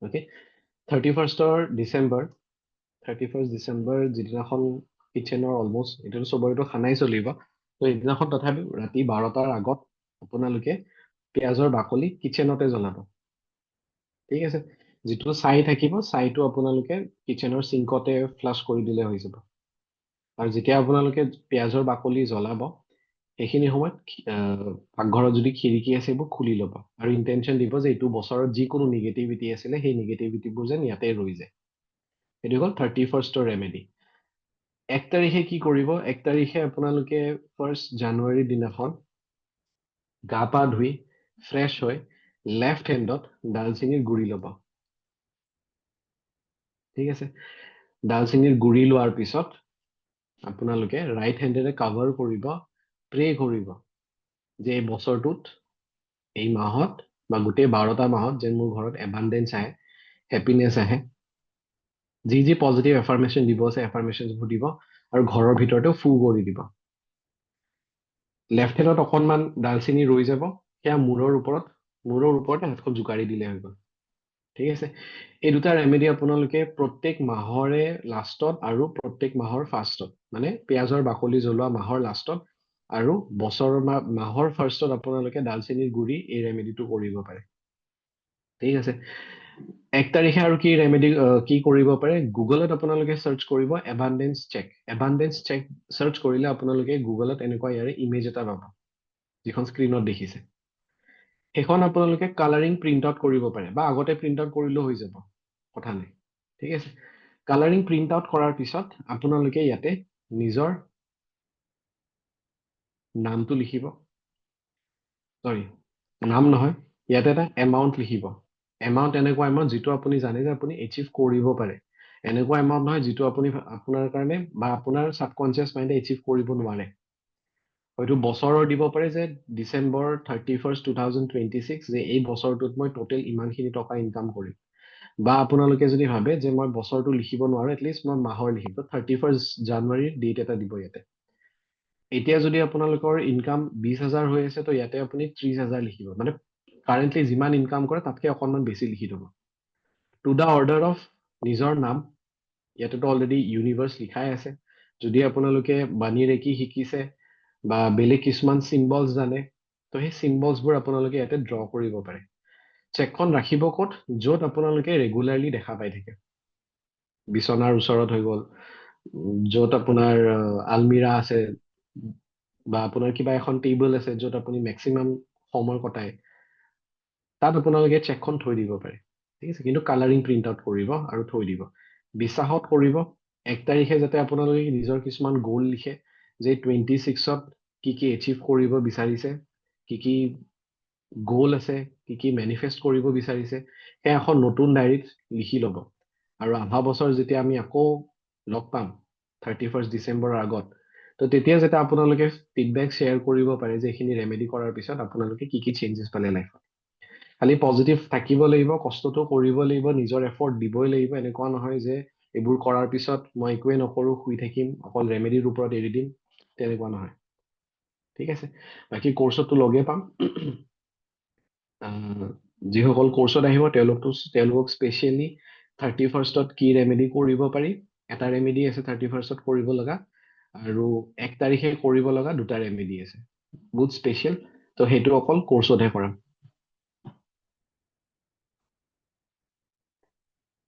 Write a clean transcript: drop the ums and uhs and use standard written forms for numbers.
okay 31st December যিদিনাখন কিচেনৰ almost এতিয়াতো চবৰেতো খানাই চলিব তো সেইদিনাখন তথাপিও ৰাতি 12টাৰ আগত আপোনালোকে পিঁয়াজৰ বাকলি কিচেনতে জ্বলাব ঠিক আছে যিটো ছাই থাকিব ছাইটো আপোনালোকে কিচেনৰ চিংকতে ফ্লাছ কৰি দিলে হৈ যাব আৰু যেতিয়া আপোনালোকে পিঁয়াজৰ বাকলি জ্বলাব সেইখিনি সময়ত পাকঘৰত যদি খিৰিকী আছে এইবোৰ খুলি ল'ব আৰু ইণ্টেনশ্যন দিব যে এইটো বছৰত যিকোনো নিগেটিভিটি আছিলে সেই নিগেটিভিটিবোৰ যেন ইয়াতে ৰৈ যায় সেইটো হ'ল 31st ৰেমেডি 1 তাৰিখে কি কৰিব 1 তাৰিখে আপোনালোকে 1 জানুৱাৰীৰ দিনাখন গা পা ধুই ফ্ৰেছ হৈ লেফ্ট হেণ্ডত ডালচেনিৰ গুৰি ল'ব ঠিক আছে ডালচেনিৰ গুৰি লোৱাৰ পিছত আপোনালোকে ৰাইট হেণ্ডেৰে কাভাৰ কৰিব প্ৰে কৰিব যে এই বছৰটোত এই মাহত বা গোটেই 12টা মাহত যেন মোৰ ঘৰত এবাণ্ডেঞ্চ আহে হেপিনেছ আহে যি যি পজিটিভ এফাৰ্মেশ্যন দিব আছে এফাৰ্মেশ্যনবোৰ দিব আৰু ঘৰৰ ভিতৰতেও ফু কৰি দিব লেফ্ট হেণ্ডত অকণমান ডালচেনি ৰৈ যাব সেয়া মূৰৰ ওপৰতে হাতখন জোকাৰি দিলে হৈ গ'ল ঠিক আছে এই দুটা ৰেমেডি আপোনালোকে প্ৰত্যেক মাহৰে লাষ্টত আৰু প্ৰত্যেক মাহৰ ফাৰ্ষ্টত মানে পিঁয়াজৰ বাকলি জ্বলোৱা মাহৰ লাষ্টত আৰু বছৰৰ মাহৰ ফাৰ্ষ্টত আপোনালোকে ডালচেনিৰ গুৰি এই ৰেমেডিটো কৰিব পাৰে ঠিক আছে 1 তাৰিখে আৰু কি ৰেমেডি কি কৰিব পাৰে গুগলত আপোনালোকে চাৰ্চ কৰিব এবাণ্ডেঞ্চ চেক চাৰ্চ কৰিলে আপোনালোকে গুগলত এনেকুৱা ইয়াৰে ইমেজ এটা পাব যিখন স্ক্ৰীণত দেখিছে সেইখন আপোনালোকে কালাৰিং প্ৰিণ্ট আউট কৰিব পাৰে বা আগতে প্ৰিণ্ট আউট কৰিলেও হৈ যাব কথা নাই ঠিক আছে কালাৰিং প্ৰিণ্ট আউট কৰাৰ পিছত আপোনালোকে ইয়াতে নিজৰ নামটো লিখিব চৰি নাম নহয় ইয়াতে এটা এমাউণ্ট লিখিব এমাউণ্ট এনেকুৱা এমাউণ্ট যিটো আপুনি জানে যে আপুনি এচিভ কৰিব পাৰে এনেকুৱা এমাউণ্ট নহয় যিটো আপুনি আপোনাৰ কাৰণে বা আপোনাৰ ছাবকনচিয়াছ মাইণ্ডে এচিভ কৰিব নোৱাৰে হয়তো বছৰৰ দিব পাৰে যে ডিচেম্বৰ 31st 2026 যে এই বছৰটোত মই টোটেল ইমানখিনি টকা ইনকাম কৰিম বা আপোনালোকে যদি ভাবে যে মই বছৰটো লিখিব নোৱাৰো এটলিষ্ট মই মাহৰ লিখিম তো 31st জানুৱাৰীৰ ডেট এটা দিব ইয়াতে এতিয়া যদি আপোনালোকৰ ইনকাম 20,000 হৈ আছে তো ইয়াতে আপুনি 30,000 লিখিব মানে কাৰেণ্টলি যিমান ইনকাম কৰে তাতকে অকণমান বেছি লিখি থব টু দ্য অৰ্ডাৰ অফ নিজৰ নাম ইয়াতেতো অলৰেডি ইউনিভাৰ্চ লিখাই আছে যদি আপোনালোকে বাণী ৰেকি শিকিছে বা বেলেগ কিছুমান চিম্বলছ জানে তো সেই চিম্বলছবোৰ আপোনালোকে ইয়াতে ড্ৰ কৰিব পাৰে চেকখন ৰাখিব ক'ত য'ত আপোনালোকে ৰেগুলাৰলি দেখা পাই থাকে বিচনাৰ ওচৰত হৈ গ'ল য'ত আপোনাৰ আলমিৰা আছে বা আপোনাৰ কিবা এখন টেবুল আছে য'ত আপুনি মেক্সিমাম সময় কটায় তাত আপোনালোকে চেকখন থৈ দিব পাৰে ঠিক আছে কিন্তু কালাৰিং প্ৰিণ্ট আউট কৰিব আৰু থৈ দিব বিশ্বাসত কৰিব 1 তাৰিখে যাতে আপোনালোকে নিজৰ কিছুমান গ'ল লিখে যে 26ত কি কি এচিভ কৰিব বিচাৰিছে কি গ'ল আছে কি মেনিফেষ্ট কৰিব বিচাৰিছে সেই এখন নতুন ডায়েৰীত লিখি ল'ব আৰু অহা বছৰ যেতিয়া আমি আকৌ লগ পাম 31st ডিচেম্বৰৰ আগত তো তেতিয়া যাতে আপোনালোকে ফিডবেক শ্বেয়াৰ কৰিব পাৰে যে এইখিনি ৰেমেডি কৰাৰ পিছত আপোনালোকে কি চেঞ্জেছ পালে লাইফত খালি পজিটিভ থাকিব লাগিব কষ্টটো কৰিব লাগিব নিজৰ এফৰ্ট দিবই লাগিব এনেকুৱা নহয় যে এইবোৰ কৰাৰ পিছত মই একোৱে নকৰো শুই থাকিম অকল ৰেমেডিৰ ওপৰত এৰি দিম তেনেকুৱা নহয় ঠিক আছে বাকী কৰ্চতটো লগে পাম যিসকল কৰ্চত আহিব তেওঁলোকক স্পেচিয়েলি 31st কি ৰেমেডি কৰিব পাৰি এটা ৰেমেডি আছে 31st কৰিব লগা আৰু 1 তাৰিখে কৰিব লগা দুটা ৰেমেডি আছে বহুত স্পেচিয়েল তো সেইটো অকল কৰ্চতহে কৰাম